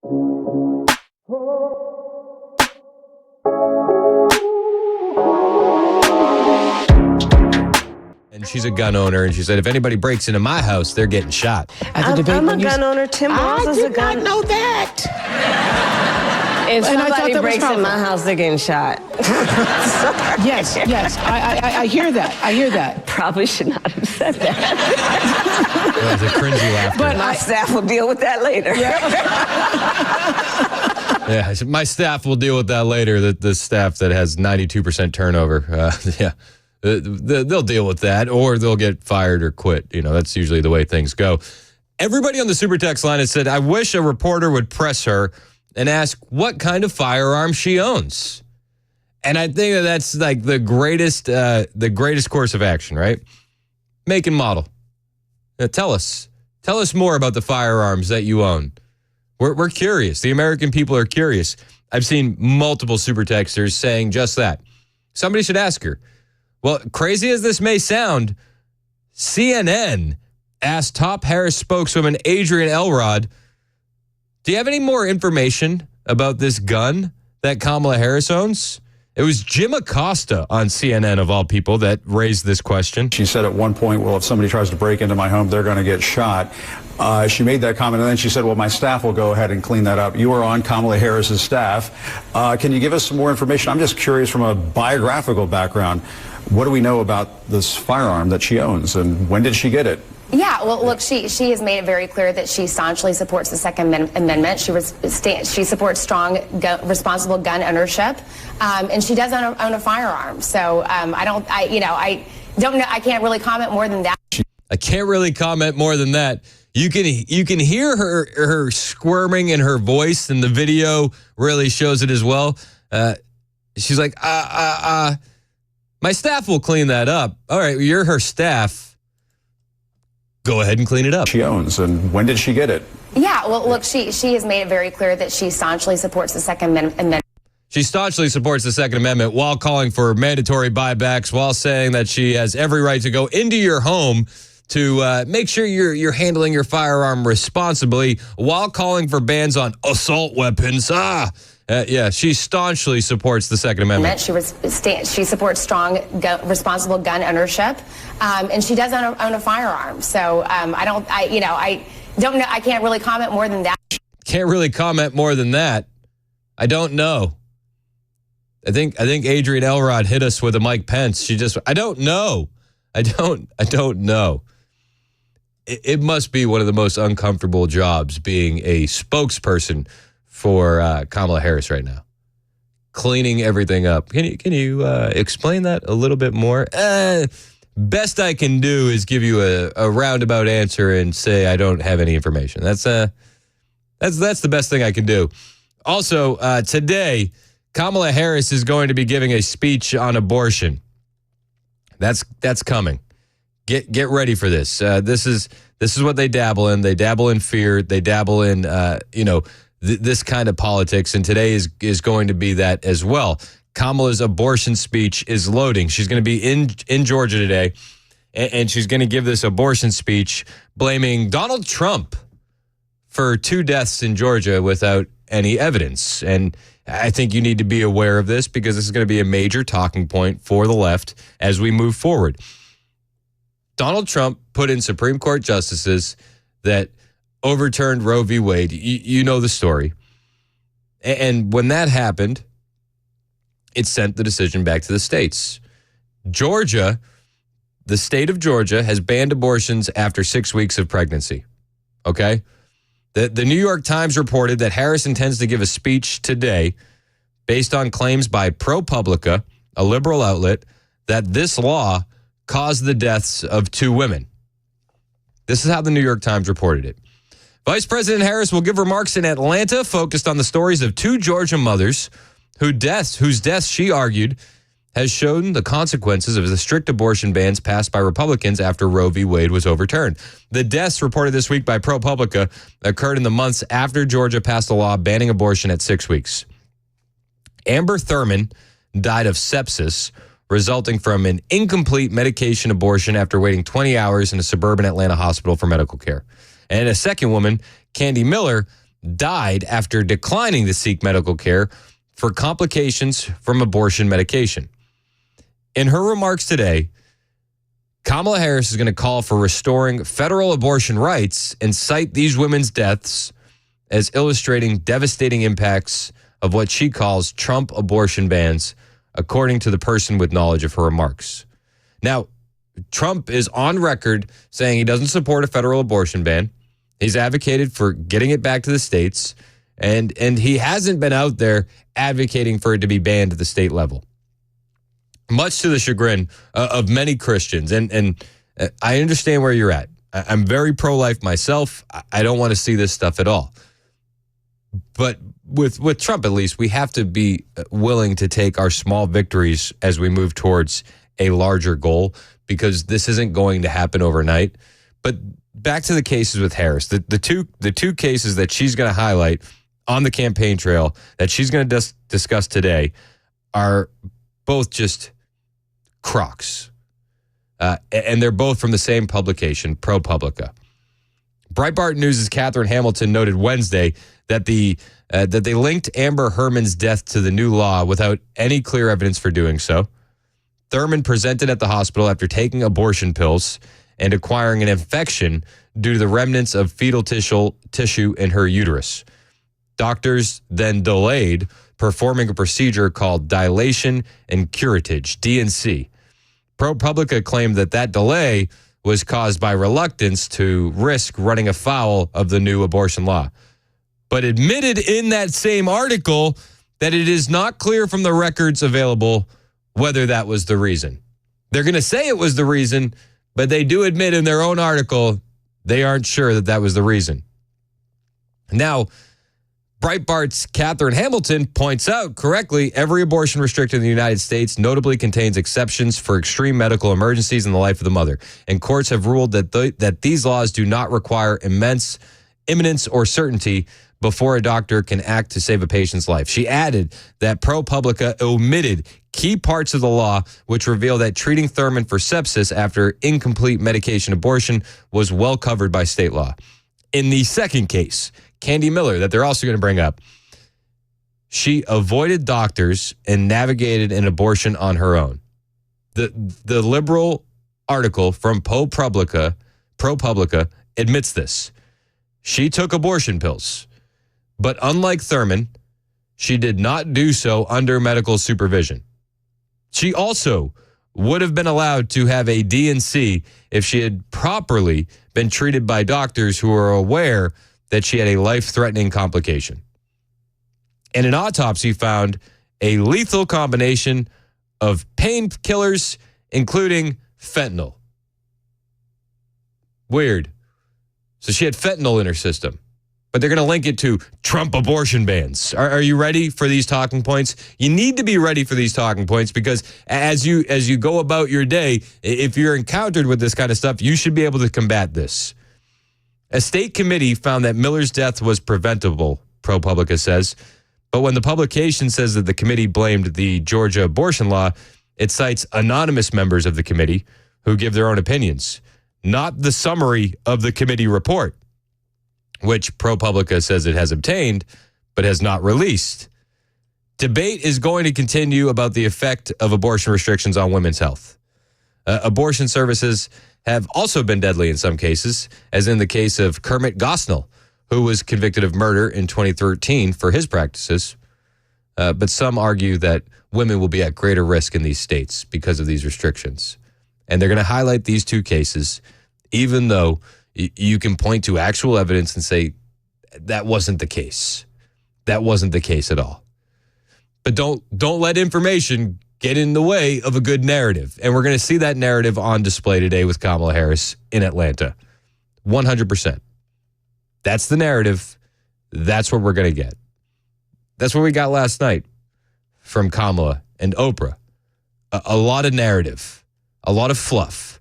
And she's a gun owner, and she said, if anybody breaks into my house, they're getting shot. I'm a gun owner. Tim Walz is a gun. I did not know that. If somebody breaks in my house, they're getting shot. Yes, I hear that. I hear that. Probably should not have said that. That was a cringy laughter. But my staff will deal with that later. Yeah, my staff will deal with that later. The staff that has 92% turnover. They'll deal with that, or they'll get fired or quit. You know, that's usually the way things go. Everybody on the Super Text line has said, I wish a reporter would press her and ask what kind of firearm she owns. And I think that's like the greatest course of action, right? Make and model. Tell us more about the firearms that you own. We're curious. The American people are curious. I've seen multiple super texters saying just that. Somebody should ask her. Well, crazy as this may sound, CNN asked top Harris spokeswoman Adrienne Elrod, do you have any more information about this gun that Kamala Harris owns? It was Jim Acosta on CNN, of all people, that raised this question. She said at one point, well, if somebody tries to break into my home, they're going to get shot. She made that comment, and then she said, well, my staff will go ahead and clean that up. You are on Kamala Harris's staff. Can you give us some more information? I'm just curious from a biographical background. What do we know about this firearm that she owns, and when did she get it? Yeah, well, look, she has made it very clear that she staunchly supports the Second Amendment. She supports strong, responsible gun ownership, and she does own a firearm. So I don't know. I can't really comment more than that. I can't really comment more than that. You can hear her squirming in her voice, and the video really shows it as well. She's like, my staff will clean that up. All right, you're her staff. Go ahead and clean it up. She owns, and when did she get it? Yeah, well, look, she has made it very clear that she staunchly supports the Second Amendment. She staunchly supports the Second Amendment while calling for mandatory buybacks, while saying that she has every right to go into your home to make sure you're handling your firearm responsibly, while calling for bans on assault weapons. Yeah, she staunchly supports the Second Amendment. She supports strong, responsible gun ownership, and she does own a firearm. So I don't know. I can't really comment more than that. Can't really comment more than that. I don't know. I think Adrienne Elrod hit us with a Mike Pence. I don't know. I don't know. It must be one of the most uncomfortable jobs being a spokesperson for Kamala Harris right now, cleaning everything up. Can you explain that a little bit more? Best I can do is give you a roundabout answer and say I don't have any information. That's the best thing I can do. Also, today, Kamala Harris is going to be giving a speech on abortion. That's coming. Get ready for this. This is what they dabble in. They dabble in fear. They dabble in this kind of politics, and today is going to be that as well. Kamala's abortion speech is loading. She's going to be in Georgia today, and she's going to give this abortion speech blaming Donald Trump for 2 deaths in Georgia without any evidence. And I think you need to be aware of this, because this is going to be a major talking point for the left as we move forward. Donald Trump put in Supreme Court justices that overturned Roe v. Wade. You know the story. And when that happened, it sent the decision back to the states. Georgia, the state of Georgia, has banned abortions after 6 weeks of pregnancy. Okay? The New York Times reported that Harris intends to give a speech today based on claims by ProPublica, a liberal outlet, that this law caused the deaths of 2 women. This is how the New York Times reported it. Vice President Harris will give remarks in Atlanta focused on the stories of 2 Georgia mothers whose deaths, she argued, has shown the consequences of the strict abortion bans passed by Republicans after Roe v. Wade was overturned. The deaths reported this week by ProPublica occurred in the months after Georgia passed a law banning abortion at 6 weeks. Amber Thurman died of sepsis resulting from an incomplete medication abortion after waiting 20 hours in a suburban Atlanta hospital for medical care. And a second woman, Candy Miller, died after declining to seek medical care for complications from abortion medication. In her remarks today, Kamala Harris is going to call for restoring federal abortion rights and cite these women's deaths as illustrating devastating impacts of what she calls Trump abortion bans, according to the person with knowledge of her remarks. Now, Trump is on record saying he doesn't support a federal abortion ban. He's advocated for getting it back to the states, and he hasn't been out there advocating for it to be banned at the state level, much to the chagrin of many Christians. And I understand where you're at. I'm very pro-life myself. I don't want to see this stuff at all. But with Trump, at least, we have to be willing to take our small victories as we move towards a larger goal, because this isn't going to happen overnight. But back to the cases with Harris, the two cases that she's going to highlight on the campaign trail that she's going to discuss today are both just crocs. And they're both from the same publication, ProPublica. Breitbart News' Catherine Hamilton noted Wednesday that that they linked Amber Herman's death to the new law without any clear evidence for doing so. Thurman presented at the hospital after taking abortion pills and acquiring an infection due to the remnants of fetal tissue in her uterus. Doctors then delayed performing a procedure called dilation and curettage, DNC. ProPublica claimed that delay was caused by reluctance to risk running afoul of the new abortion law, but admitted in that same article that it is not clear from the records available whether that was the reason. They're going to say it was the reason, but they do admit in their own article they aren't sure that was the reason. Now, Breitbart's Catherine Hamilton points out correctly, every abortion restricted in the United States notably contains exceptions for extreme medical emergencies in the life of the mother. And courts have ruled that these laws do not require imminence or certainty before a doctor can act to save a patient's life. She added that ProPublica omitted key parts of the law which reveal that treating Thurman for sepsis after incomplete medication abortion was well covered by state law. In the second case, Candy Miller, that they're also going to bring up, she avoided doctors and navigated an abortion on her own. The liberal article from ProPublica admits this. She took abortion pills, but unlike Thurman, she did not do so under medical supervision. She also would have been allowed to have a DNC if she had properly been treated by doctors who were aware that she had a life-threatening complication. And an autopsy found a lethal combination of painkillers, including fentanyl. Weird. So she had fentanyl in her system, but they're going to link it to Trump abortion bans. Are you ready for these talking points? You need to be ready for these talking points, because as you go about your day, if you're encountered with this kind of stuff, you should be able to combat this. A state committee found that Miller's death was preventable, ProPublica says. But when the publication says that the committee blamed the Georgia abortion law, it cites anonymous members of the committee who give their own opinions, not the summary of the committee report, which ProPublica says it has obtained but has not released. Debate is going to continue about the effect of abortion restrictions on women's health. Abortion services have also been deadly in some cases, as in the case of Kermit Gosnell, who was convicted of murder in 2013 for his practices. But some argue that women will be at greater risk in these states because of these restrictions. And they're going to highlight these two cases, even though you can point to actual evidence and say, that wasn't the case. That wasn't the case at all. But don't let information get in the way of a good narrative. And we're going to see that narrative on display today with Kamala Harris in Atlanta. 100%. That's the narrative. That's what we're going to get. That's what we got last night from Kamala and Oprah. A lot of narrative, a lot of fluff.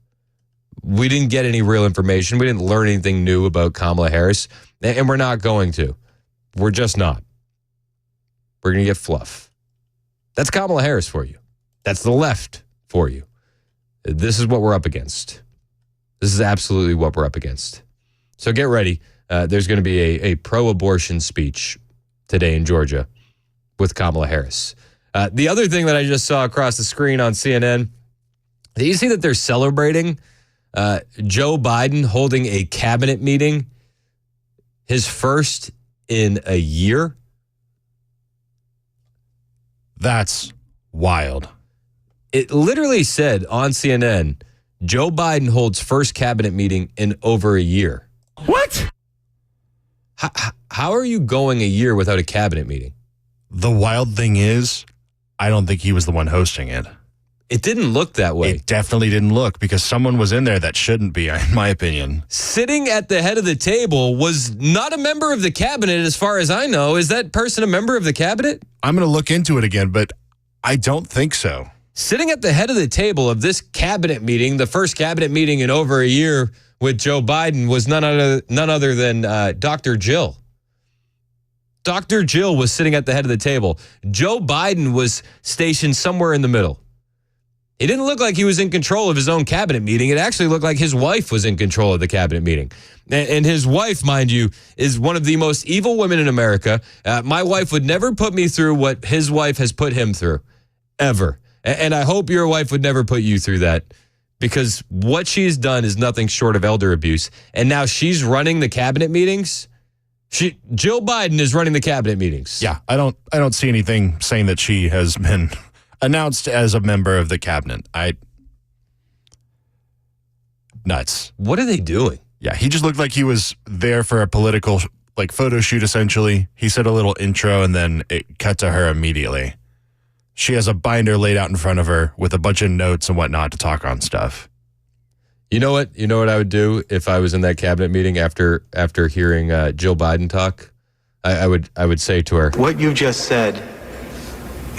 We didn't get any real information. We didn't learn anything new about Kamala Harris, and we're not going to. We're just not. We're going to get fluff. That's Kamala Harris for you. That's the left for you. This is what we're up against. This is absolutely what we're up against. So get ready. there's going to be a pro-abortion speech today in Georgia with Kamala Harris. The other thing that I just saw across the screen on CNN, do you see that they're celebrating Joe Biden holding a cabinet meeting, his first in a year? That's wild. It literally said on CNN, Joe Biden holds first cabinet meeting in over a year. What? How are you going a year without a cabinet meeting? The wild thing is, I don't think he was the one hosting it. It didn't look that way. It definitely didn't look, because someone was in there that shouldn't be, in my opinion. Sitting at the head of the table was not a member of the cabinet, as far as I know. Is that person a member of the cabinet? I'm going to look into it again, but I don't think so. Sitting at the head of the table of this cabinet meeting, the first cabinet meeting in over a year with Joe Biden, was none other than Dr. Jill. Dr. Jill was sitting at the head of the table. Joe Biden was stationed somewhere in the middle. It didn't look like he was in control of his own cabinet meeting. It actually looked like his wife was in control of the cabinet meeting. And his wife, mind you, is one of the most evil women in America. My wife would never put me through what his wife has put him through, ever. And I hope your wife would never put you through that, because what she's done is nothing short of elder abuse. And now she's running the cabinet meetings. Jill Biden is running the cabinet meetings. Yeah, I don't see anything saying that she has been announced as a member of the cabinet. Nuts. What are they doing? Yeah, he just looked like he was there for a political photo shoot, essentially. He said a little intro, and then it cut to her immediately. She has a binder laid out in front of her with a bunch of notes and whatnot to talk on stuff. You know what? You know what I would do if I was in that cabinet meeting after hearing Jill Biden talk? I would say to her, "What you just said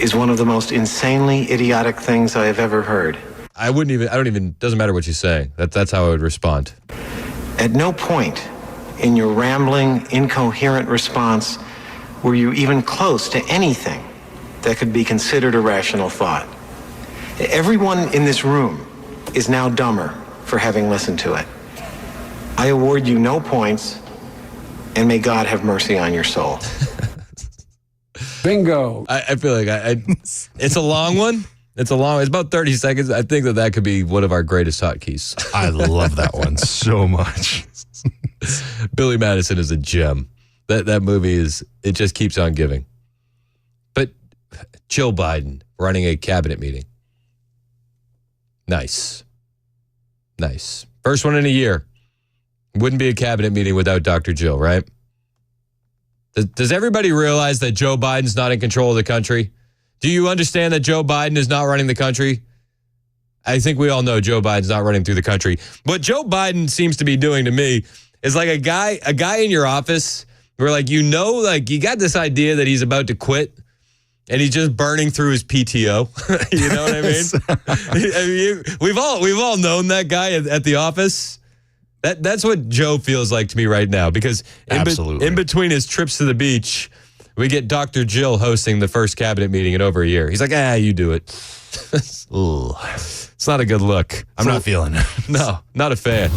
is one of the most insanely idiotic things I have ever heard." Doesn't matter what she's saying. That's how I would respond. At no point in your rambling, incoherent response were you even close to anything that could be considered a rational thought. Everyone in this room is now dumber for having listened to it. I award you no points, and may God have mercy on your soul. Bingo. I feel like it's a long one. It's about 30 seconds. I think that could be one of our greatest hotkeys. I love that one so much. Billy Madison is a gem. That movie it just keeps on giving. But Jill Biden running a cabinet meeting. Nice. First one in a year. Wouldn't be a cabinet meeting without Dr. Jill, right? Does everybody realize that Joe Biden's not in control of the country? Do you understand that Joe Biden is not running the country? I think we all know Joe Biden's not running through the country. What Joe Biden seems to be doing to me is like a guy in your office where you got this idea that he's about to quit, and he's just burning through his PTO. You know what I mean? We've all known that guy at the office. That's what Joe feels like to me right now, because in between his trips to the beach, we get Dr. Jill hosting the first cabinet meeting in over a year. He's like, you do it. It's not a good look. I'm not feeling it. No, not a fan.